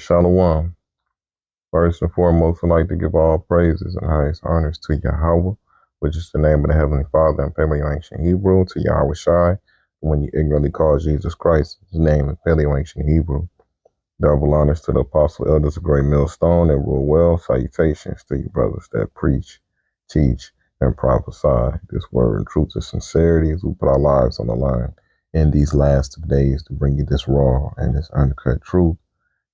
Shalom. First and foremost, I'd like to give all praises and highest honors to Yahweh, which is the name of the Heavenly Father in Paleo-Ancient Hebrew, to Yahweh Shai, when you ignorantly call Jesus Christ, his name in Paleo-Ancient Hebrew. Double honors to the apostle elders of Great Millstone and rule well. Salutations to you brothers that preach, teach, and prophesy this word in truth and sincerity as we put our lives on the line in these last of days to bring you this raw and this uncut truth.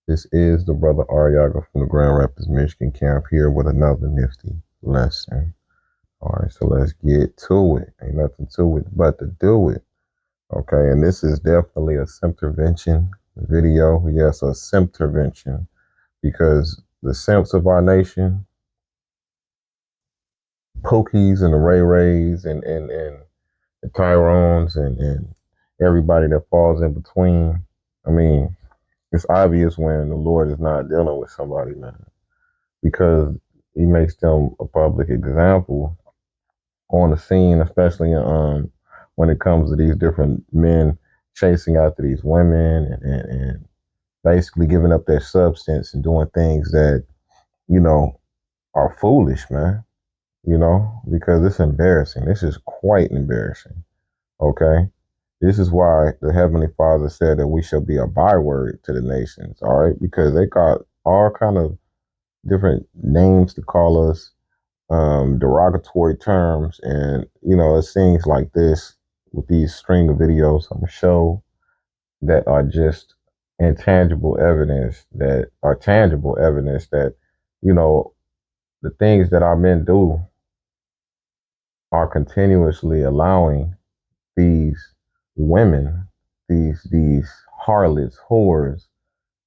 This is the brother Ariaga from the Grand Rapids, Michigan camp here with another nifty lesson. All right, so let's get to it. Ain't nothing to it but to do it. Okay, and this is definitely a Simptervention video. Yes, a Simptervention, because the Simps of our nation, Pokies and the Ray Rays and the Tyrones and everybody that falls in between. I mean, it's obvious when the Lord is not dealing with somebody, man, because he makes them a public example on the scene, especially when it comes to these different men chasing after these women and basically giving up their substance and doing things that, are foolish, man, because it's embarrassing. This is quite embarrassing. Okay. This is why the Heavenly Father said that we shall be a byword to the nations, all right? Because they got all kind of different names to call us, derogatory terms, and it seems like this with these string of videos I'm gonna show that are just intangible evidence that are tangible evidence that the things that our men do are continuously allowing these women, these harlots, whores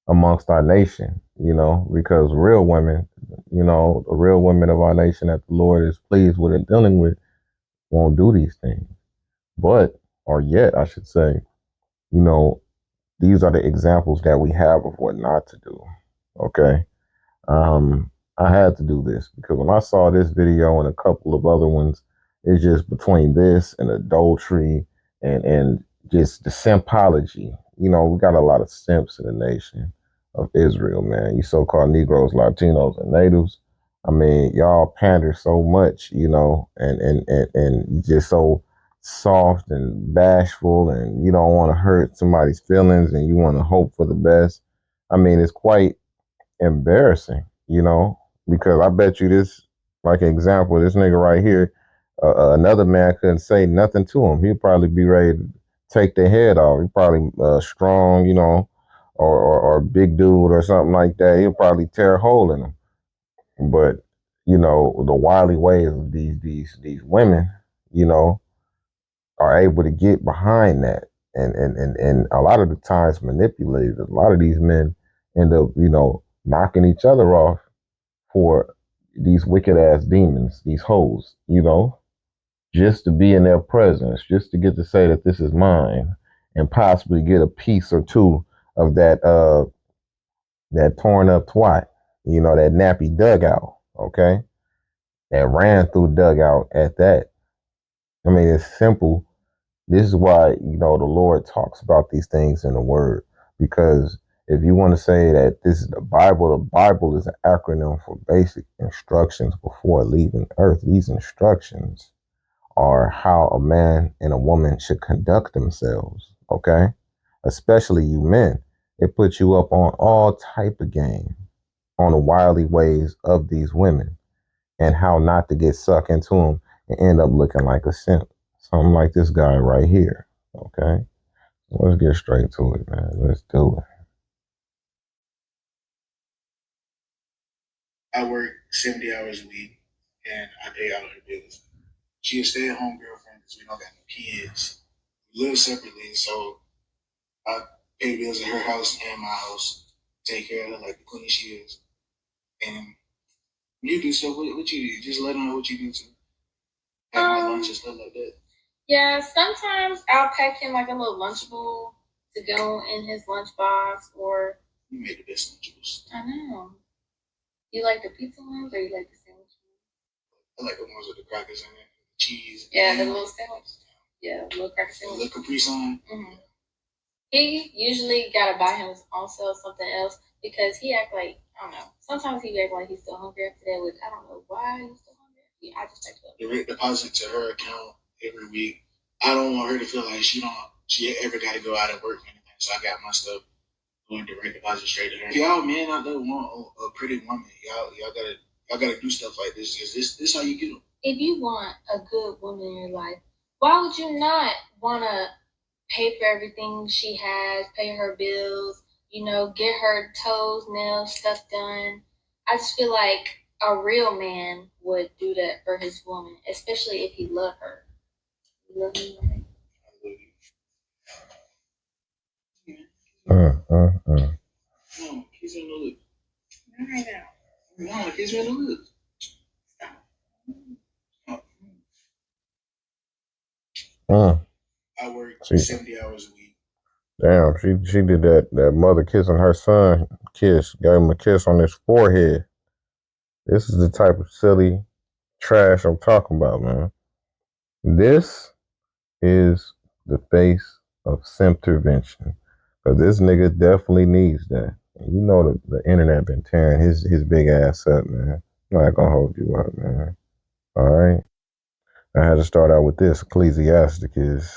amongst our nation, because real women, the real women of our nation that the Lord is pleased with and dealing with won't do these things. But, or yet, I should say, these are the examples that we have of what not to do. Okay. I had to do this because when I saw this video and a couple of other ones, it's just between this and adultery and just the simpology. We got a lot of simps in the nation of Israel, man. You so-called Negroes, Latinos, and natives. I mean, y'all pander so much, and just so soft and bashful, and you don't want to hurt somebody's feelings, and you want to hope for the best. I mean, it's quite embarrassing, because I bet you this, like example, this nigga right here, another man couldn't say nothing to him. He'd probably be ready to take their head off. He probably strong, or big dude or something like that. He'll probably tear a hole in him. But the wily ways of these women, are able to get behind that, and a lot of the times manipulated. A lot of these men end up, knocking each other off for these wicked ass demons, these hoes, just to be in their presence, just to get to say that this is mine, and possibly get a piece or two of that torn up twat, that nappy dugout, okay, that ran through dugout at that. I mean, it's simple. This is why, the Lord talks about these things in the Word, because if you want to say that this is the Bible is an acronym for basic instructions before leaving earth. These instructions are how a man and a woman should conduct themselves, okay? Especially you men. It puts you up on all type of game on the wily ways of these women and how not to get sucked into them and end up looking like a simp. Something like this guy right here, okay? Let's get straight to it, man. Let's do it. I work 70 hours a week, and I pay all her bills. She a stay-at-home girlfriend because we don't got no kids. We live separately, so I pay bills at her house and my house, take care of her like the queen she is. And you do so. What you do? Just let her know what you do too. Have my lunch and stuff like that. Yeah, sometimes I'll pack him like a little Lunchable to go in his lunchbox, or you made the best Lunchables. I know. You like the pizza ones or you like the sandwich ones? I like the ones with the crackers in it, cheese. Yeah, the little sandwich. Yeah, the little cracker sandwich. The Capri Sun. Mm-hmm. He usually gotta buy him also something else, because he act like I don't know. Sometimes he act like he's still hungry after that, which I don't know why he's still hungry. Yeah, I just take it. Direct deposit to her account every week. I don't want her to feel like she ever got to go out and work or anything. So I got my stuff going direct deposit straight to her. If y'all men out there want a pretty woman, y'all gotta do stuff like this because this how you get them. If you want a good woman in your life, why would you not want to pay for everything she has, pay her bills, get her toes, nails, stuff done? I just feel like a real man would do that for his woman, especially if he loved her. You love me, right? No, kiss me in the lips. Not right now. No, kiss me in the lips. Stop. I work 70 hours a week. Damn, she did that mother kissing her son kiss, gave him a kiss on his forehead. This is the type of silly trash I'm talking about, man. This is the face of simp intervention. Cause this nigga definitely needs that. And you know the internet been tearing his big ass up, man. I'm not gonna hold you up, man. All right. I had to start out with this. Ecclesiastic is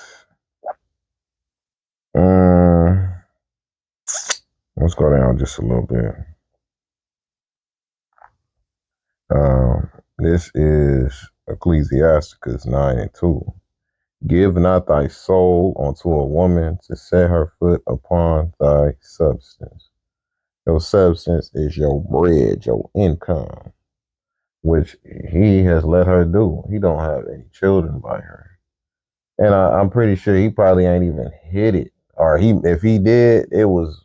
let's go down just a little bit. This is Ecclesiasticus 9:2. Give not thy soul unto a woman to set her foot upon thy substance. Your substance is your bread, your income, which he has let her do. He don't have any children by her. And I'm pretty sure he probably ain't even hit it. Or if he did, it was,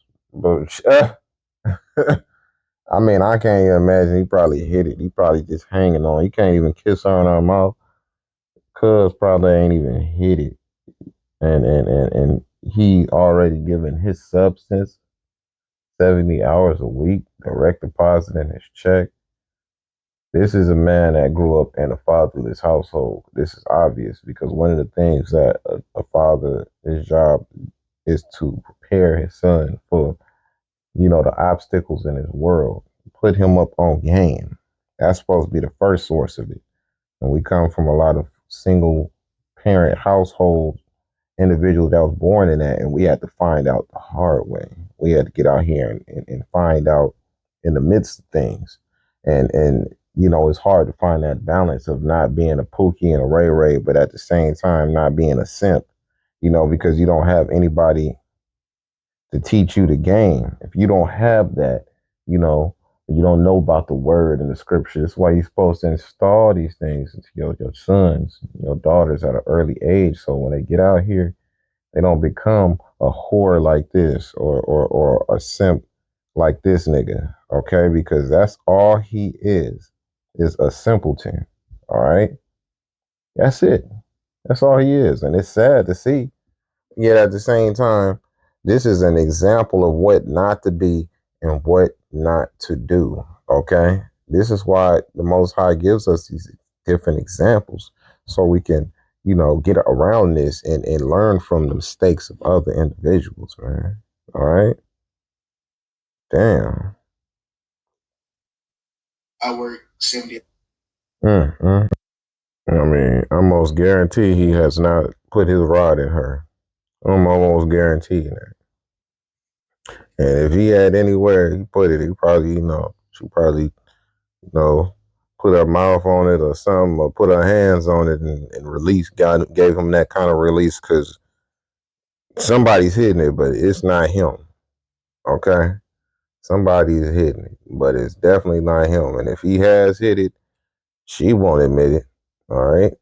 I mean, I can't even imagine he probably hit it. He probably just hanging on. He can't even kiss her in her mouth. Cuz probably ain't even hit it. And he already given his substance 70 hours a week, direct deposit in his check. This is a man that grew up in a fatherless household. This is obvious because one of the things that a father, his job is to prepare his son for, the obstacles in his world, put him up on game. That's supposed to be the first source of it. And we come from a lot of single parent households, individuals that was born in that, and we had to find out the hard way. We had to get out here and find out in the midst of things. And it's hard to find that balance of not being a Pookie and a Ray Ray, but at the same time not being a simp, because you don't have anybody to teach you the game. If you don't have that, you don't know about the word and the scripture. That's why you're supposed to install these things into your sons, your daughters at an early age. So when they get out here, they don't become a whore like this or a simp like this nigga. Okay, because that's all he is a simpleton. All right. That's it. That's all he is. And it's sad to see. Yet at the same time, this is an example of what not to be and what not to do. Okay. This is why the Most High gives us these different examples so we can, get around this and learn from the mistakes of other individuals, man. All right. Damn. I work 70. Mm-hmm. I mean, I almost guarantee he has not put his rod in her. I'm almost guaranteeing that. And if he had anywhere he put it, he probably, she probably, put her mouth on it or something, or put her hands on it and gave him that kind of release because somebody's hitting it, but it's not him. Okay? Somebody's hitting it, but it's definitely not him. And if he has hit it, she won't admit it. All right?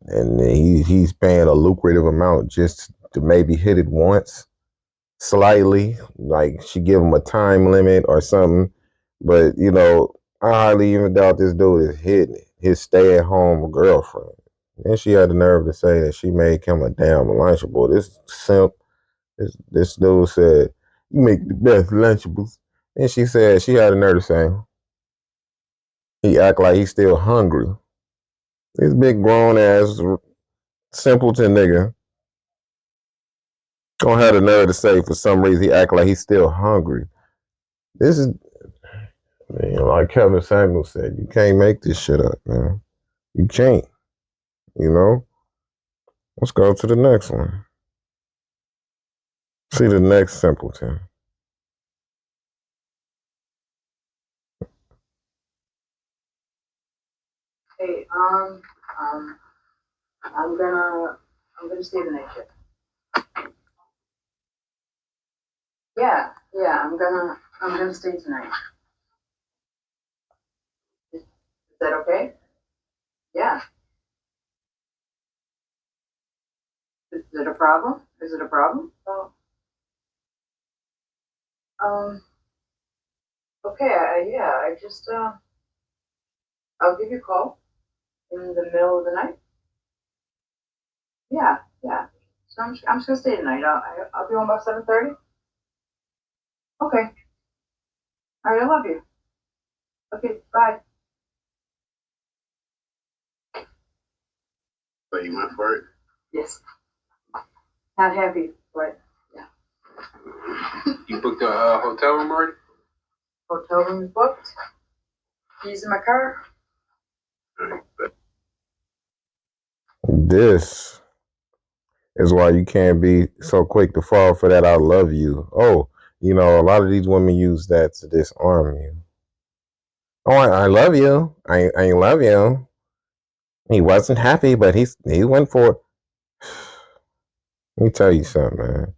And he's paying a lucrative amount just to maybe hit it once, slightly, like she give him a time limit or something. But I hardly even doubt this dude is hitting it. His stay-at-home girlfriend. Then she had the nerve to say that she made him a damn lunchable. This simp, this dude said, "You make the best lunchables." And she said she had the nerve to say he act like he's still hungry. This big grown ass simpleton nigga gonna have the nerve to say for some reason he act like he's still hungry. This is, like Kevin Samuel said, you can't make this shit up, man. You can't, you know? Let's go to the next one. See the next simpleton. Hey, um, I'm gonna stay the night shift. Yeah, I'm gonna stay tonight. Is that okay? Yeah. Is it a problem? Is it a problem? Oh, um, okay, yeah, I'll give you a call in the middle of the night. Yeah, yeah. So I'm just gonna stay tonight. I'll be home about 7:30. Okay. All right, I love you. Okay, bye. So you went for it? Yes. Not happy, but yeah. You booked a hotel room already? Hotel room is booked. Keys in my car. This is why you can't be so quick to fall for that I love you. Oh, a lot of these women use that to disarm you. Oh, I love you. I love you. He wasn't happy, but he went for it. Let me tell you something, man.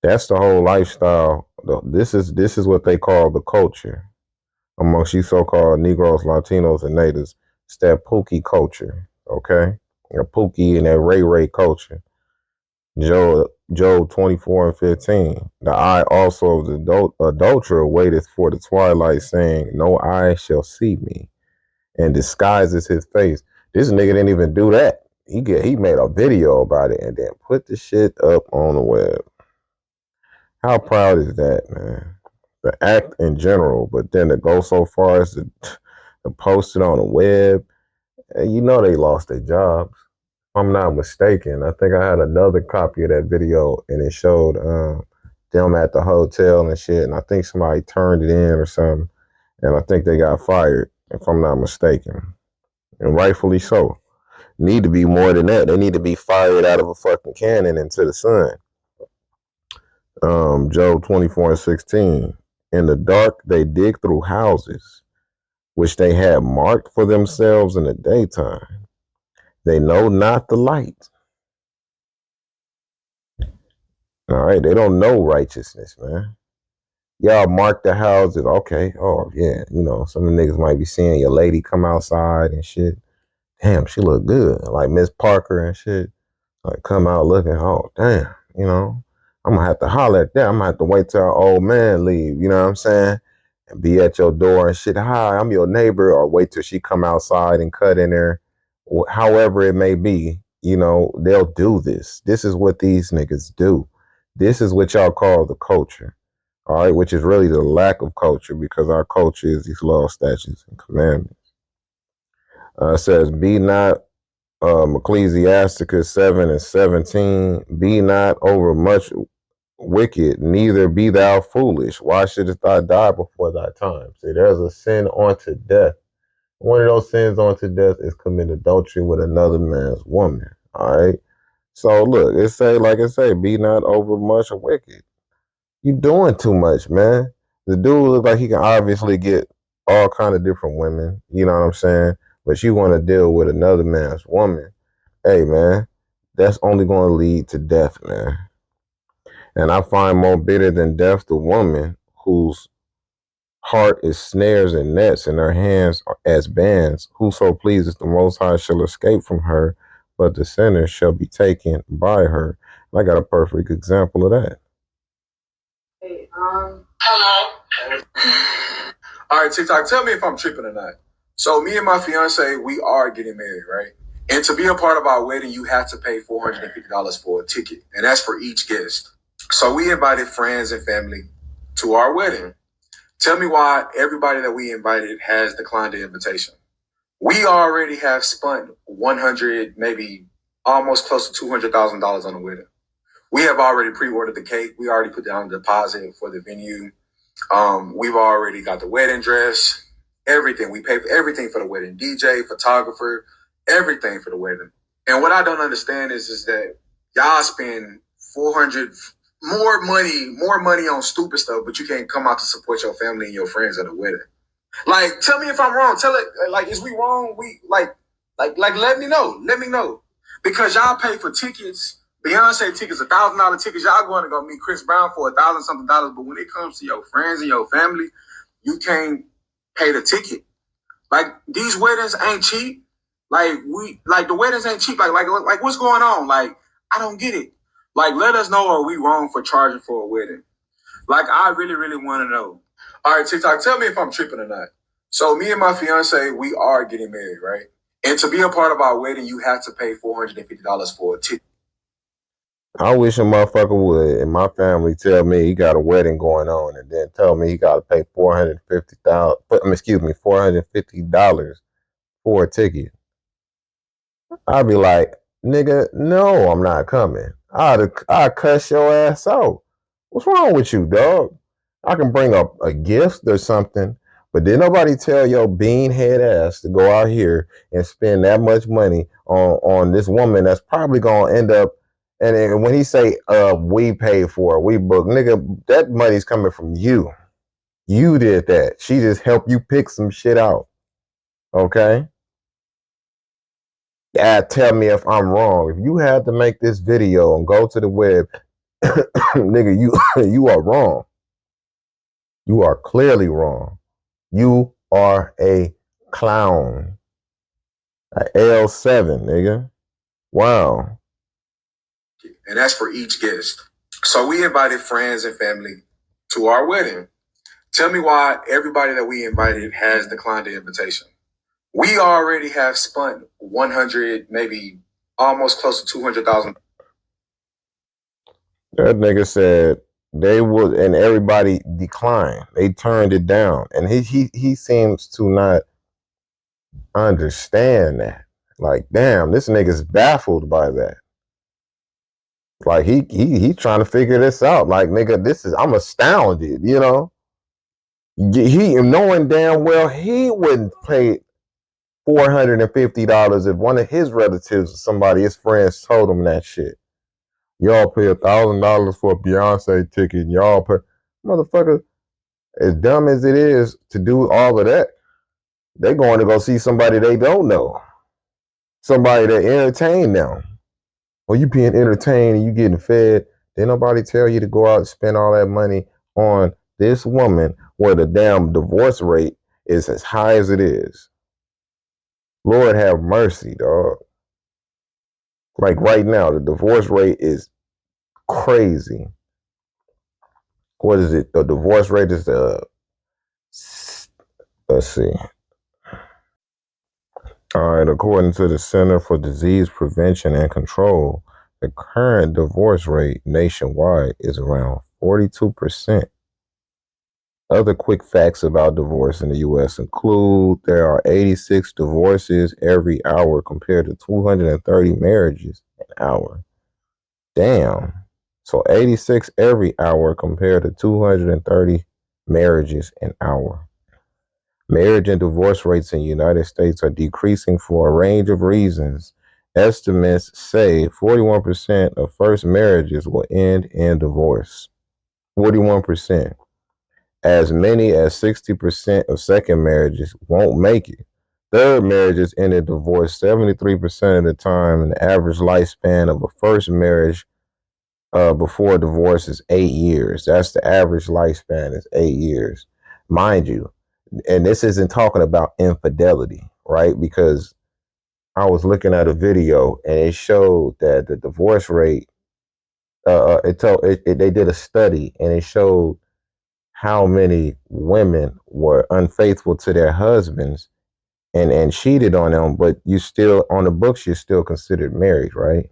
That's the whole lifestyle. This is what they call the culture amongst you so-called Negroes, Latinos, and natives. It's that Pookie culture, okay? The Pookie and that Ray Ray culture. Job 24:15. The eye also of the adulterer waiteth for the twilight, saying, no eye shall see me, and disguises his face. This nigga didn't even do that. He made a video about it and then put the shit up on the web. How proud is that, man? The act in general, but then to go so far as to post it on the web, they lost their jobs. If I'm not mistaken, I think I had another copy of that video and it showed them at the hotel and shit, and I think somebody turned it in or something, and I think they got fired, if I'm not mistaken. And rightfully so. Need to be more than that. They need to be fired out of a fucking cannon into the sun. Job 24:16. In the dark they dig through houses, which they had marked for themselves in the daytime. They know not the light. All right, they don't know righteousness, man. Y'all mark the houses, okay. Oh yeah, some of the niggas might be seeing your lady come outside and shit. Damn, she look good, like Miss Parker and shit. Like come out looking, oh damn, I'm gonna have to holler at that. I'm gonna have to wait till our old man leave, you know what I'm saying? And be at your door and shit. Hi, I'm your neighbor, or wait till she come outside and cut in there. However it may be, they'll do this. This is what these niggas do. This is what y'all call the culture. All right, which is really the lack of culture because our culture is these laws, statutes, and commandments. It says, be not Ecclesiasticus 7:17, be not over much wicked, neither be thou foolish. Why shouldest thou die before thy time? See, there's a sin unto death. One of those sins unto death is commit adultery with another man's woman. All right. So look, like it say, be not over much wicked. You doing too much, man. The dude look like he can obviously get all kind of different women. You know what I'm saying? But you want to deal with another man's woman. Hey, man, that's only going to lead to death, man. And I find more bitter than death the woman whose heart is snares and nets, and her hands are as bands. Whoso pleases the Most High shall escape from her, but the sinner shall be taken by her. And I got a perfect example of that. Hey, Hello. All right, TikTok, tell me if I'm tripping or not. So me and my fiance, we are getting married, right? And to be a part of our wedding, you have to pay $450 for a ticket, and that's for each guest. So we invited friends and family to our wedding. Tell me why everybody that we invited has declined the invitation. We already have spent 100, maybe almost close to $200,000 on the wedding. We have already pre-ordered the cake. We already put down the deposit for the venue. We've already got the wedding dress, everything. We pay for everything for the wedding, DJ, photographer, everything for the wedding. And what I don't understand is that y'all spend 400 more money on stupid stuff, but you can't come out to support your family and your friends at a wedding. Like, tell me if I'm wrong. Tell it, like, is we wrong? We like, let me know. Let me know. Because y'all pay for tickets, Beyonce tickets, $1,000 tickets. Y'all going to go meet Chris Brown for $1,000 something dollars. But when it comes to your friends and your family, you can't pay the ticket. Like, these weddings ain't cheap. Like, the weddings ain't cheap. Like, what's going on? Like, I don't get it. Like, let us know, are we wrong for charging for a wedding? Like, I really, really want to know. All right, TikTok, tell me if I'm tripping or not. So me and my fiance, we are getting married, right? And to be a part of our wedding, you have to pay $450 for a ticket. I wish a motherfucker would, and my family tell me he got a wedding going on, and then tell me he got to pay $450 for a ticket. I'd be like, nigga, no, I'm not coming. I'd cuss your ass out. What's wrong with you, dog? I can bring up a gift or something, but did nobody tell your beanhead ass to go out here and spend that much money on this woman that's probably gonna end up? And when he say we paid for it, we booked, nigga, that money's coming from you. You did that. She just helped you pick some shit out. Okay? Tell me if I'm wrong. If you had to make this video and go to the web, nigga, you are wrong. You are clearly wrong. You are a clown. A L7, nigga. Wow. And that's for each guest. So we invited friends and family to our wedding. Tell me why everybody that we invited has declined the invitation. We already have spent 100, maybe almost close to 200,000. That nigga said they would, and everybody declined. They turned it down, and he seems to not understand that. Like, damn, this nigga's baffled by that. Like he trying to figure this out. Like, nigga, I'm astounded. You know, he knowing damn well he wouldn't pay $450 if one of his relatives or somebody, his friends, told him that shit. Y'all pay $1,000 for a Beyonce ticket. Y'all pay, motherfucker. As dumb as it is to do all of that, they going to go see somebody they don't know, somebody that entertain them. Well, you being entertained and you getting fed. Didn't nobody tell you to go out and spend all that money on this woman where the damn divorce rate is as high as it is. Lord have mercy, dog. Like right now, the divorce rate is crazy. What is it? The divorce rate is let's see. All right, according to the Center for Disease Prevention and Control, the current divorce rate nationwide is around 42%. Other quick facts about divorce in the U.S. include there are 86 divorces every hour compared to 230 marriages an hour. Damn. So 86 every hour compared to 230 marriages an hour. Marriage and divorce rates in the United States are decreasing for a range of reasons. Estimates say 41% of first marriages will end in divorce. 41%. As many as 60% of second marriages won't make it. Third marriages end in divorce 73% of the time, and the average lifespan of a first marriage before divorce is 8 years. That's the average lifespan, is 8 years. Mind you, and this isn't talking about infidelity, right? Because I was looking at a video and it showed that the divorce rate, they did a study and it showed how many women were unfaithful to their husbands and cheated on them, but you still, on the books, you're still considered married, right?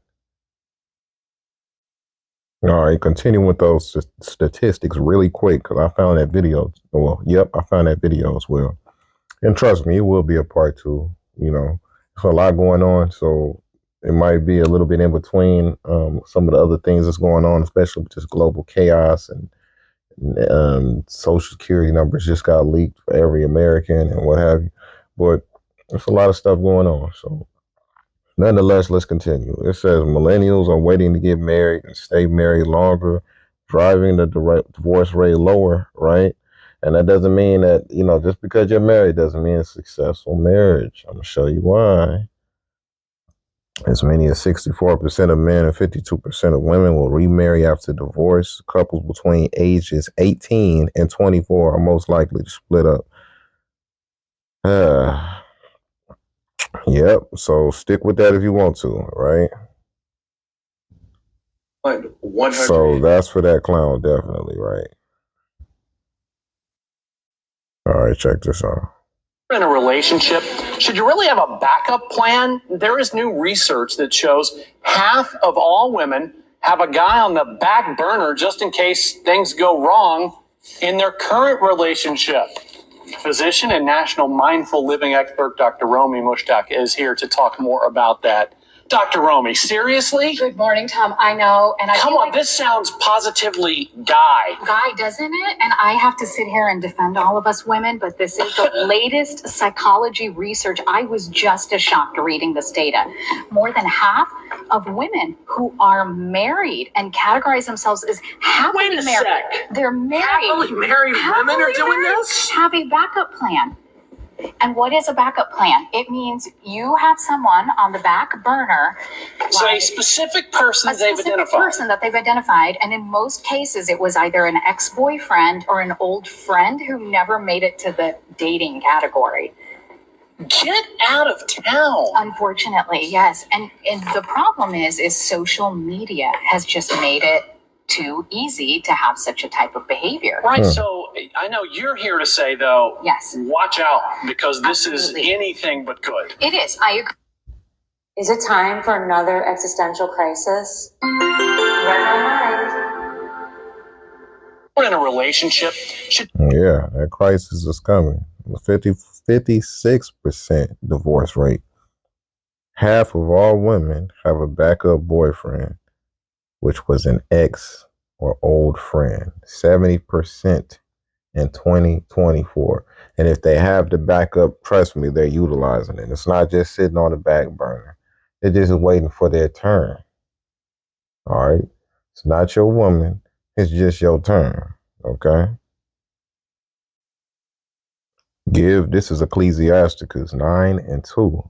All right, continue with those statistics really quick because I found that video. Well, yep, I found that video as well. And trust me, it will be a part two. You know, there's a lot going on, so it might be a little bit in between some of the other things that's going on, especially with this global chaos and Social security numbers just got leaked for every American and what have you. But there's a lot of stuff going on. So nonetheless, let's continue. It says millennials are waiting to get married and stay married longer, driving the divorce rate lower, right? And that doesn't mean that, just because you're married doesn't mean a successful marriage. I'm going to show you why. As many as 64% of men and 52% of women will remarry after divorce. Couples between ages 18 and 24 are most likely to split up. Yep. So stick with that if you want to, right? 100. So that's for that clown, definitely, right? All right, check this out. In a relationship, should you really have a backup plan? There is new research that shows half of all women have a guy on the back burner just in case things go wrong in their current relationship. Physician and national mindful living expert Dr. Romy Mushtaq is here to talk more about that. Dr. Romy, seriously? Good morning, Tom. I know, and Come on, this sounds positively guy, doesn't it? And I have to sit here and defend all of us women, but this is the latest psychology research. I was just as shocked reading this data. More than half of women who are married and categorize themselves as happily married. Sec. They're married. Happily married women are doing this? Have a backup plan. And what is a backup plan? It means you have someone on the back burner. So a specific person they've identified. And in most cases, it was either an ex-boyfriend or an old friend who never made it to the dating category. Get out of town. Unfortunately, yes. And the problem is social media has just made it too easy to have such a type of behavior. Right. So I know you're here to say, though, yes, watch out, because this Absolutely. is anything but good. It is. I agree. Is it time for another existential crisis? We're in a relationship. Yeah, that crisis is coming. 56% divorce rate. Half of all women have a backup boyfriend, which was an ex or old friend. 70% in 2024. And if they have the backup, trust me, they're utilizing it. It's not just sitting on the back burner. They're just waiting for their turn. All right? It's not your woman. It's just your turn. Okay? This is Ecclesiasticus 9:2.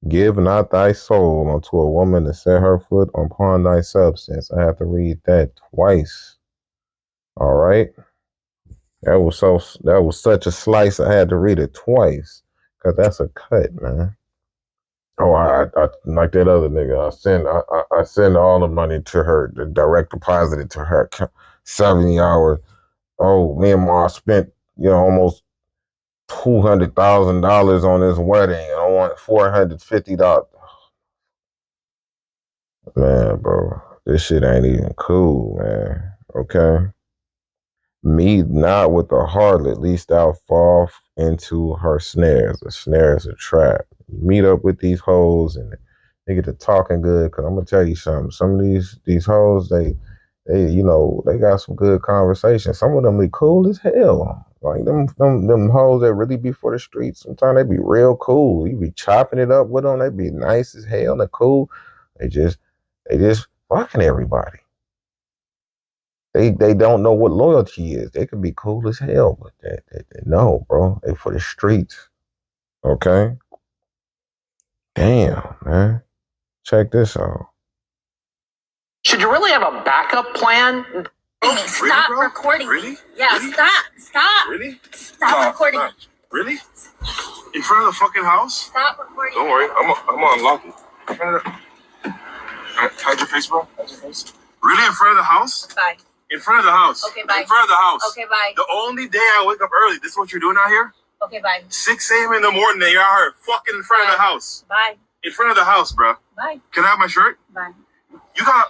Give not thy soul unto a woman to set her foot upon thy substance. I have to read that twice. All right. That was such a slice. I had to read it twice because that's a cut, man. Oh, I like that other nigga. I send all the money to her, the direct deposit it to her 70 hours. Oh, me and Ma spent almost $200,000 on this wedding, and I want $450. Man, bro, this shit ain't even cool, man. Okay. Meet not with the harlot, lest thou fall into her snares. A snare is a trap. Meet up with these hoes and they get to talking good. Cause I'm gonna tell you something. Some of these hoes, they got some good conversation. Some of them be cool as hell. Like them hoes that really be for the streets. Sometimes they be real cool. You be chopping it up with them. They be nice as hell. They're cool. They just fucking everybody. They don't know what loyalty is. They could be cool as hell, but they no, bro. They for the streets. Okay? Damn, man. Check this out. Should you really have a backup plan? Stop recording. Really? Yeah, Really? Stop. Really? Stop recording. Really? In front of the fucking house? Stop recording. Don't worry, I'm gonna unlock it. Hide your face, bro. Hide your face. Really? In front of the house? Bye. In front of the house. Okay, bye. In front of the house. Okay, bye. The only day I wake up early, this is what you're doing out here? Okay, bye. 6 a.m. in the morning, and you're out here fucking in front of the house. Bye. In front of the house, bro. Bye. Can I have my shirt? Bye. You got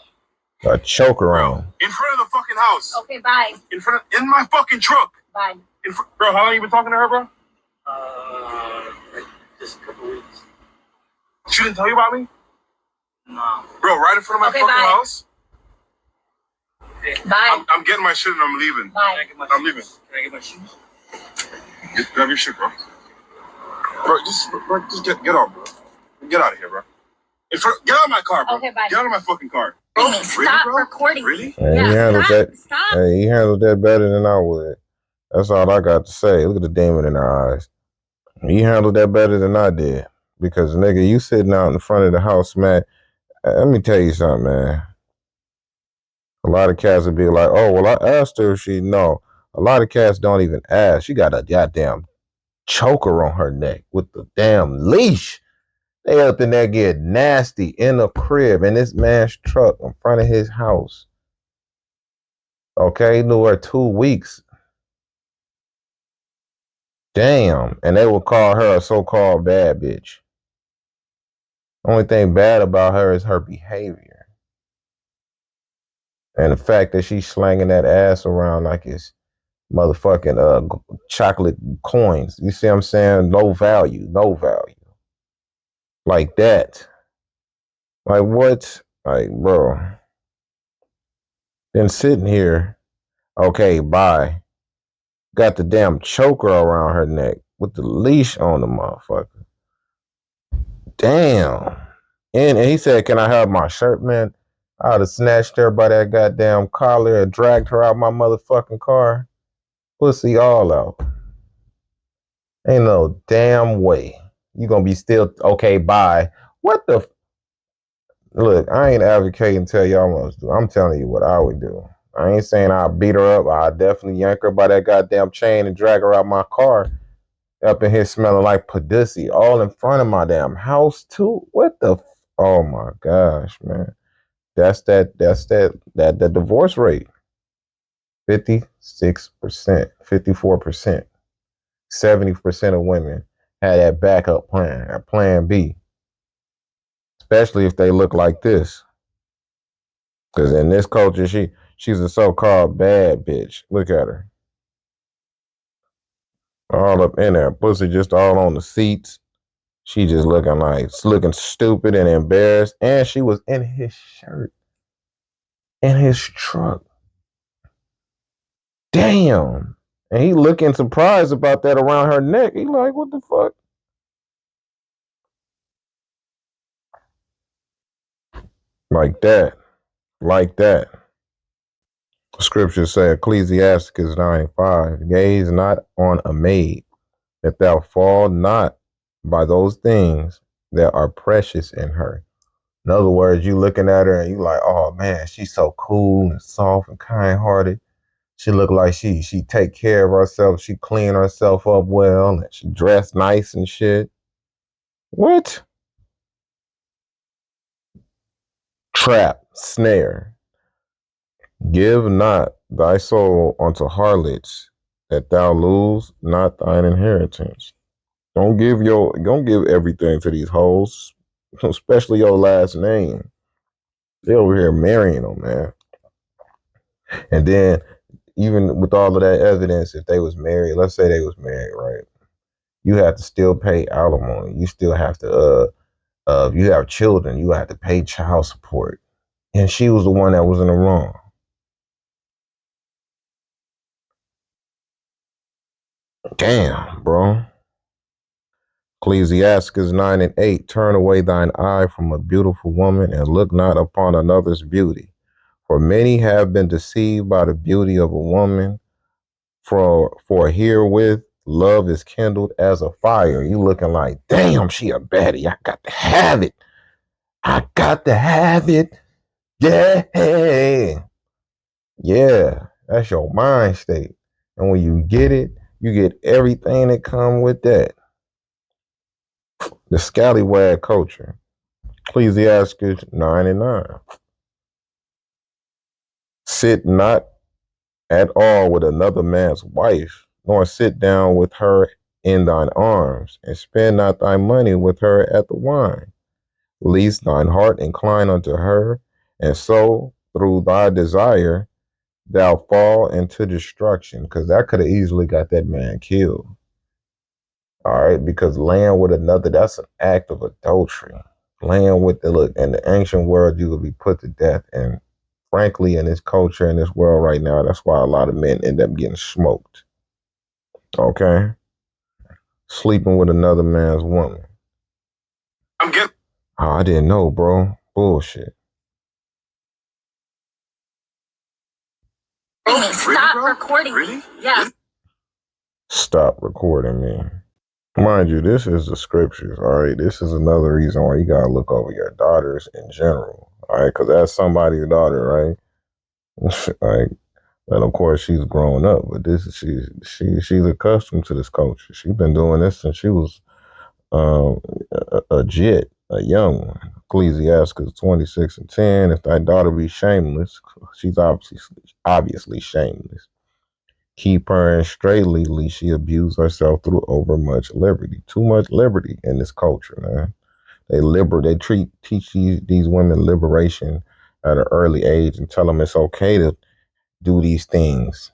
A choke around. in front of the fucking house. Okay, bye. In my fucking truck. Bye. Bro, how long you been talking to her, bro? Just a couple weeks. She didn't tell you about me? No. Bro, right in front of my Okay, fucking bye. house? Bye. I'm getting my shit and I'm leaving. Bye. I'm leaving. Can I get my shoes? Grab your shit, bro. Bro, just get on, bro. Get out of here, bro. Get out of my car, bro. Okay, bye. Get out of my fucking car. Bro, Stop bro? recording. Really? Hey, he handled stop, that. stop. Hey, he handled that better than I would. That's all I got to say. Look at the demon in her eyes. He handled that better than I did. Because, nigga, you sitting out in front of the house, man. Let me tell you something, man. A lot of cats would be like, oh, well, I asked her if she no. A lot of cats don't even ask. She got a goddamn choker on her neck with the damn leash. They up in there get nasty in the crib in this man's truck in front of his house. Okay, knew her 2 weeks. Damn. And they will call her a so-called bad bitch. Only thing bad about her is her behavior. And the fact that she's slanging that ass around like it's motherfucking chocolate coins. You see what I'm saying? No value. Like that. Like what? Like, bro. Then sitting here, okay, bye. Got the damn choker around her neck with the leash on the motherfucker. Damn. And he said, can I have my shirt, man? I'd have snatched her by that goddamn collar and dragged her out my motherfucking car. Pussy all out. Ain't no damn way. You gonna be still, okay, bye. What the? Look, I ain't advocating tell y'all what to do. I'm telling you what I would do. I ain't saying I'll beat her up. I'll definitely yank her by that goddamn chain and drag her out my car. Up in here smelling like pussy, all in front of my damn house too. What the? Oh my gosh, man. That's that divorce rate. 56%, 54%, 70% of women had that backup plan, that plan B. Especially if they look like this. Because in this culture, she's a so-called bad bitch. Look at her. All up in there. Pussy just all on the seats. She just looking stupid and embarrassed. And she was in his shirt. In his truck. Damn. And he looking surprised about that around her neck. He like, what the fuck? Like that. Like that. Scriptures say, Ecclesiasticus 9:5, gaze not on a maid, that thou fall not by those things that are precious in her. In other words, you looking at her and you like, oh man, she's so cool and soft and kind-hearted. She look like she take care of herself. She clean herself up well and she dressed nice and shit. What? Trap, snare. Give not thy soul unto harlots, that thou lose not thine inheritance. Don't give everything to these hoes, especially your last name. They over here marrying them, man. And then even with all of that evidence, if they was married, let's say they was married, right? You have to still pay alimony. You still have to if you have children, you have to pay child support. And she was the one that was in the wrong. Damn, bro. Ecclesiasticus 9:8, turn away thine eye from a beautiful woman and look not upon another's beauty. For many have been deceived by the beauty of a woman. For herewith love is kindled as a fire. You looking like, damn, she a baddie. I got to have it. I got to have it. Yeah. Yeah. That's your mind state. And when you get it, you get everything that come with that. The scallywag culture. Ecclesiastes 9:9. Sit not at all with another man's wife, nor sit down with her in thine arms, and spend not thy money with her at the wine, lest thine heart incline unto her, and so through thy desire thou fall into destruction. Because that could have easily got that man killed. All right, because laying with another, that's an act of adultery. Laying with the look in the ancient world, you would be put to death, and frankly, in this culture, in this world right now, that's why a lot of men end up getting smoked. Okay? Sleeping with another man's woman. I'm good. Oh, I didn't know, bro. Bullshit. Stop recording me. Yeah. Stop recording me. Mind you, this is the scriptures, all right? This is another reason why you gotta look over your daughters in general, all right? Because that's somebody's daughter, right? Like, and of course she's grown up, but this is she's accustomed to this culture. She's been doing this since she was a jit, a young one. Ecclesiastes 26:10. If thy daughter be shameless, she's obviously shameless. Keep her in straitly, lest she abuse herself through overmuch liberty. Too much liberty in this culture, man. They teach these women liberation at an early age and tell them it's okay to do these things.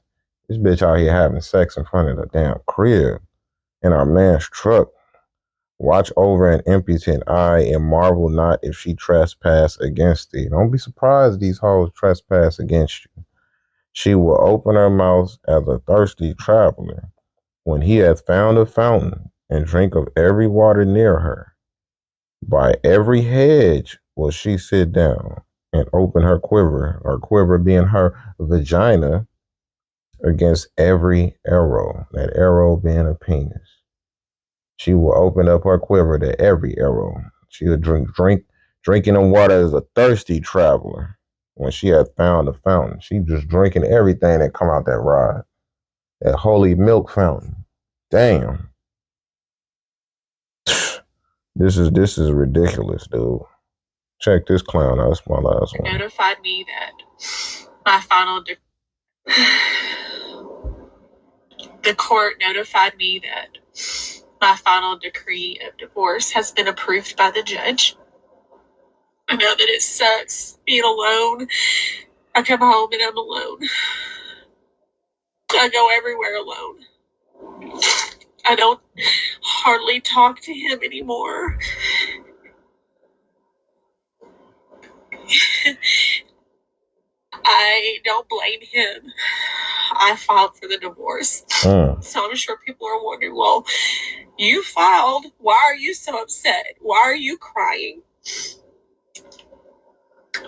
This bitch out here having sex in front of the damn crib in our man's truck. Watch over an impotent eye and marvel not if she trespass against thee. Don't be surprised these hoes trespass against you. She will open her mouth as a thirsty traveler when he hath found a fountain and drink of every water near her. By every hedge will she sit down and open her quiver being her vagina, against every arrow, that arrow being a penis. She will open up her quiver to every arrow. She will drinking the water as a thirsty traveler. When she had found a fountain, she just drinking everything that come out that rod, that holy milk fountain. Damn, this is ridiculous, dude. Check this clown out. That's my last one. Notified me that my final the court notified me that my final decree of divorce has been approved by the judge. I know that it sucks being alone. I come home and I'm alone. I go everywhere alone. I don't hardly talk to him anymore. I don't blame him. I filed for the divorce. So I'm sure people are wondering, well, you filed. Why are you so upset? Why are you crying?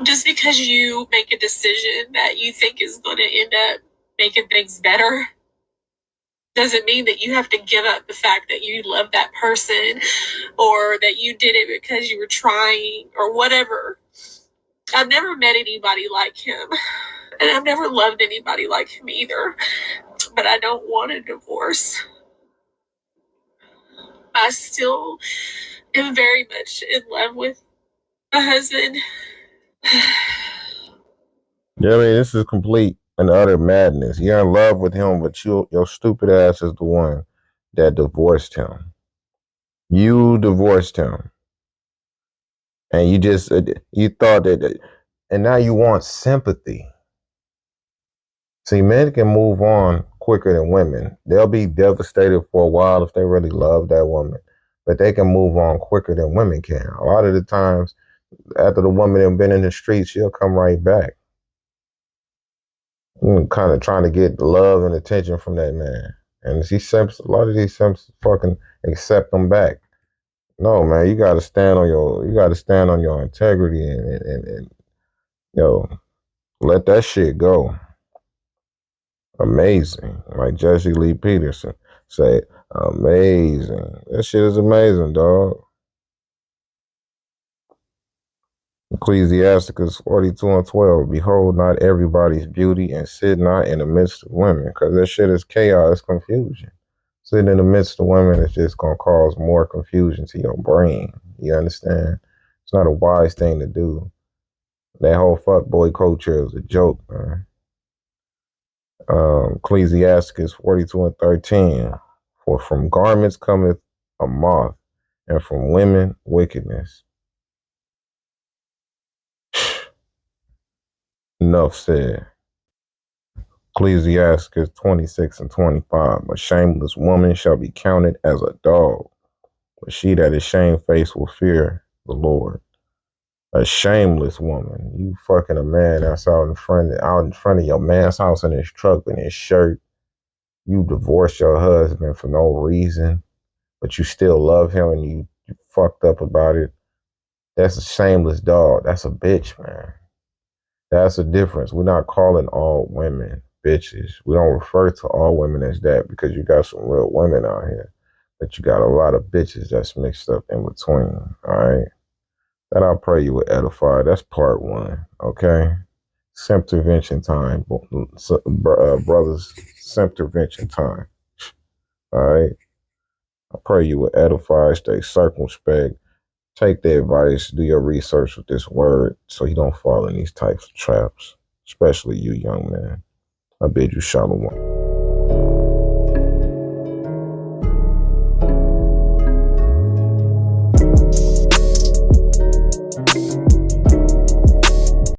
Just because you make a decision that you think is going to end up making things better doesn't mean that you have to give up the fact that you love that person or that you did it because you were trying or whatever. I've never met anybody like him, and I've never loved anybody like him either, but I don't want a divorce. I still am very much in love with my husband. Yeah, I mean, this is complete and utter madness. You're in love with him, but your stupid ass is the one that divorced him. You divorced him, and you just you thought that, and now you want sympathy. See, men can move on quicker than women. They'll be devastated for a while if they really love that woman, but they can move on quicker than women can. A lot of the times, after the woman has been in the streets, she'll come right back. Kind of trying to get love and attention from that man. And a lot of these simps fucking accept them back. No, man, you gotta stand on your integrity and yo, let that shit go. Amazing. Like Jesse Lee Peterson say, amazing. That shit is amazing, dog. Ecclesiasticus 42:12. Behold not everybody's beauty, and sit not in the midst of women, because that shit is chaos, confusion. Sitting in the midst of women is just gonna cause more confusion to your brain. You understand? It's not a wise thing to do. That whole fuckboy culture is a joke, man. Ecclesiasticus 42:13. For from garments cometh a moth, and from women wickedness. Enough said. Ecclesiasticus 26:25. A shameless woman shall be counted as a dog, but she that is shamefaced will fear the Lord. A shameless woman. You fucking a man that's out in front of your man's house in his truck in his shirt. You divorced your husband for no reason, but you still love him and you fucked up about it. That's a shameless dog. That's a bitch, man. That's the difference. We're not calling all women bitches. We don't refer to all women as that because you got some real women out here. But you got a lot of bitches that's mixed up in between. All right. That I pray you will edify. That's part one. Okay. Simtervention time, brothers. Simtervention time. All right. I pray you will edify, stay circumspect, take the advice, do your research with this word so you don't fall in these types of traps, especially you young man. I bid you shalom.